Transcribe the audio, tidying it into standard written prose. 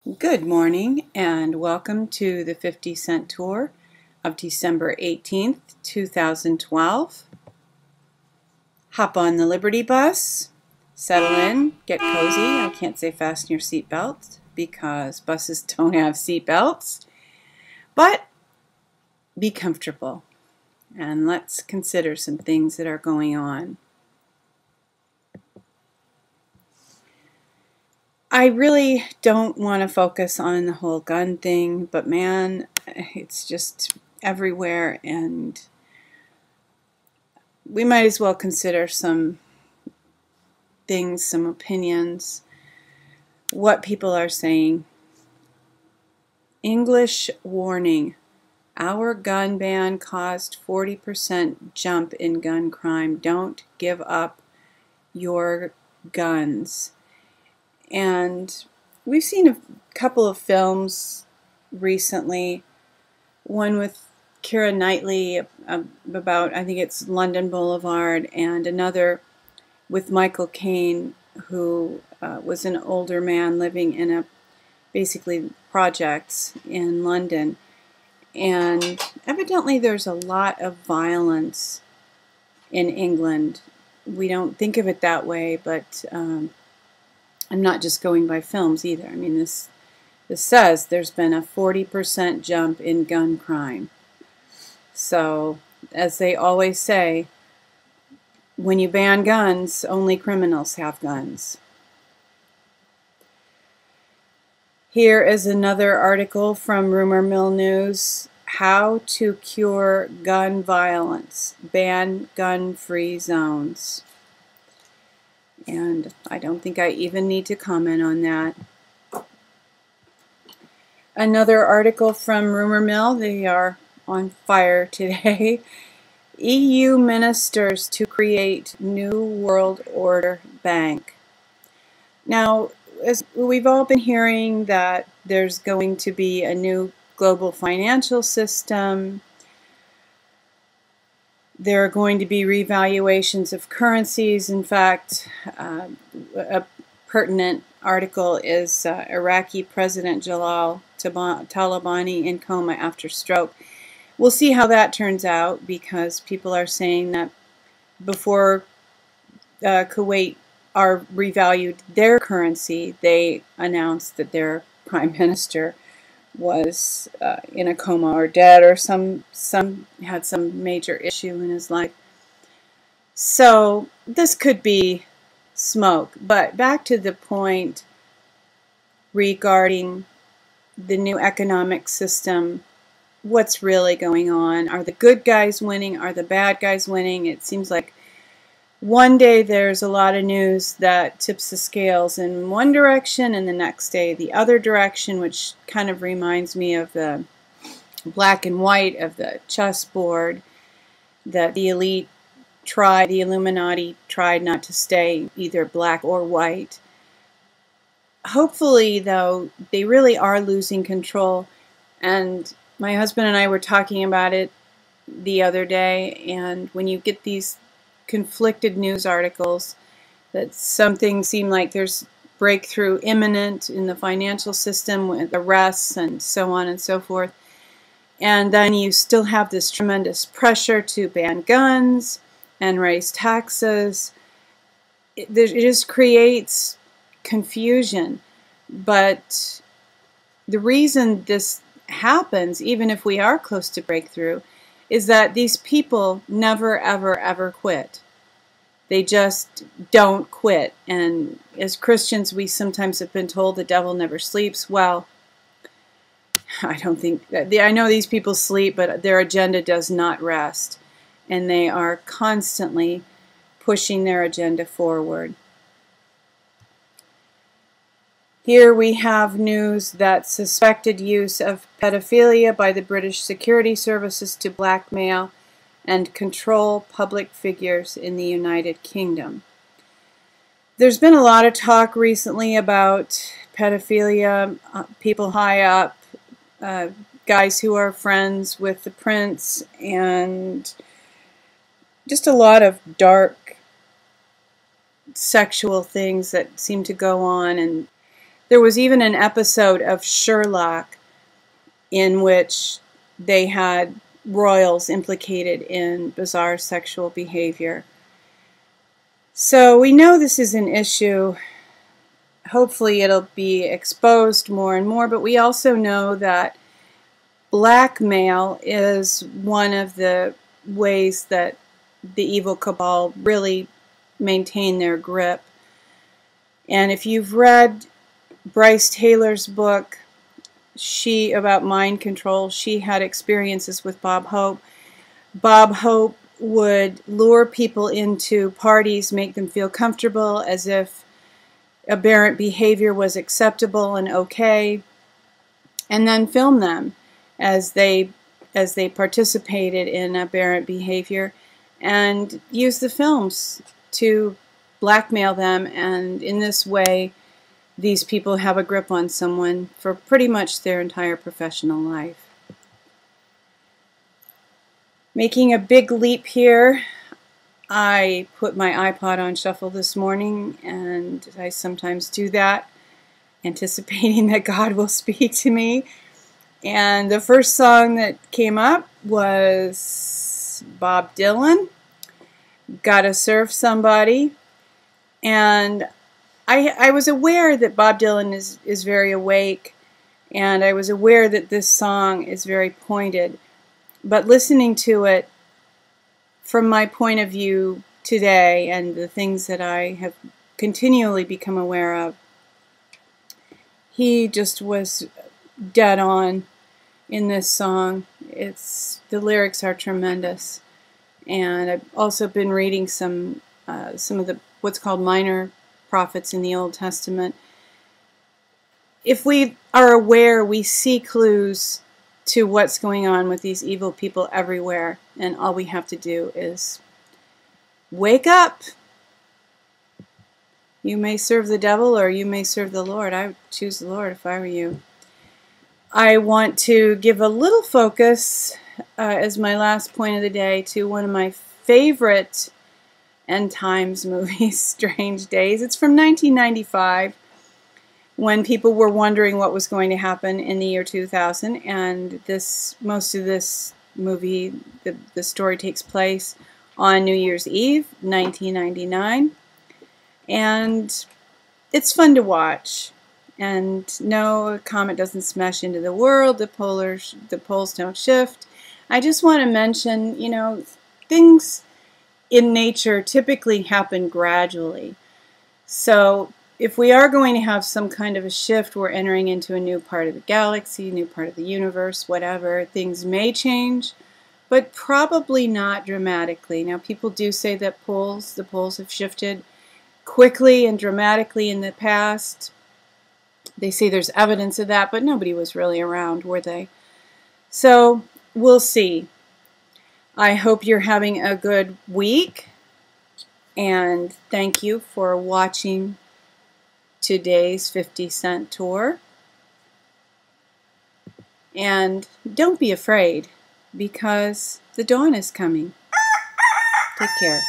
Good morning and welcome to the 50-cent tour of December 18th, 2012. Hop on the Liberty bus, settle in, get cozy. I can't say fasten your seatbelt because buses don't have seatbelts, but be comfortable and let's consider some things that are going on. I really don't want to focus on the whole gun thing, but man, it's just everywhere, and we might as well consider some things, some opinions, what people are saying. English warning. Our gun ban caused 40% jump in gun crime. Don't give up your guns. And we've seen a couple of films recently, one with Keira Knightley about, I think it's London Boulevard, and another with Michael Caine, who was an older man living in a basically projects in London. And evidently there's a lot of violence in England. We don't think of it that way, but I'm not just going by films either. I mean, this says there's been a 40% jump in gun crime. So, as they always say, when you ban guns, only criminals have guns. Here is another article from Rumor Mill News. How to cure gun violence. Ban gun-free zones. And I don't think I even need to comment on that. Another article from Rumor Mill. They are on fire today. EU ministers to create new world order bank. Now, as we've all been hearing, that there's going to be a new global financial system. There are going to be revaluations of currencies. In fact, a pertinent article is Iraqi President Jalal Talabani in coma after stroke. We'll see how that turns out, because people are saying that before Kuwait revalued their currency, they announced that their prime minister was in a coma or dead, or had some major issue in his life. So this could be smoke. But back to the point regarding the new economic system. What's really going on? Are the good guys winning? Are the bad guys winning? It seems like one day there's a lot of news that tips the scales in one direction, and the next day the other direction, which kind of reminds me of the black and white of the chessboard, that the elite the Illuminati tried not to stay either black or white. Hopefully, though, they really are losing control, and my husband and I were talking about it the other day, and when you get these conflicted news articles that some things seem like there's breakthrough imminent in the financial system with arrests and so on and so forth, and then you still have this tremendous pressure to ban guns and raise taxes. It just creates confusion. But the reason this happens, even if we are close to breakthrough, is that these people never, ever, ever quit. They just don't quit. And as Christians, we sometimes have been told the devil never sleeps. Well, I don't think that. I know these people sleep, but their agenda does not rest. And they are constantly pushing their agenda forward. Here we have news that suspected use of pedophilia by the British security services to blackmail and control public figures in the United Kingdom. There's been a lot of talk recently about pedophilia, people high up, guys who are friends with the prince, and just a lot of dark sexual things that seem to go on. And There was even an episode of Sherlock in which they had royals implicated in bizarre sexual behavior. So we know this is an issue. Hopefully it'll be exposed more and more, but we also know that blackmail is one of the ways that the evil cabal really maintain their grip. And if you've read Bryce Taylor's book, about mind control, she had experiences with Bob Hope. Bob Hope would lure people into parties, make them feel comfortable as if aberrant behavior was acceptable and okay, and then film them as they participated in aberrant behavior, and use the films to blackmail them. And in this way, these people have a grip on someone for pretty much their entire professional life. Making a big leap here, I put my iPod on shuffle this morning, and I sometimes do that, anticipating that God will speak to me. And the first song that came up was Bob Dylan, Gotta Serve Somebody. And I was aware that Bob Dylan is very awake, and I was aware that this song is very pointed. But listening to it from my point of view today and the things that I have continually become aware of, he just was dead on in this song. The lyrics are tremendous. And I've also been reading some of the what's called minor prophets in the Old Testament. If we are aware, we see clues to what's going on with these evil people everywhere, and all we have to do is wake up. You may serve the devil or you may serve the Lord. I would choose the Lord if I were you. I want to give a little focus as my last point of the day to one of my favorite end times movies, Strange Days. It's from 1995, when people were wondering what was going to happen in the year 2000, and most of this movie, the story takes place on New Year's Eve, 1999, and it's fun to watch. And no, a comet doesn't smash into the world, the poles don't shift. I just want to mention, things in nature typically happen gradually. So if we are going to have some kind of a shift, we're entering into a new part of the galaxy, a new part of the universe, whatever. Things may change, but probably not dramatically. Now, people do say that the poles have shifted quickly and dramatically in the past. They say there's evidence of that, but nobody was really around, were they? So we'll see. I hope you're having a good week, and thank you for watching today's 50-cent tour. And don't be afraid, because the dawn is coming. Take care.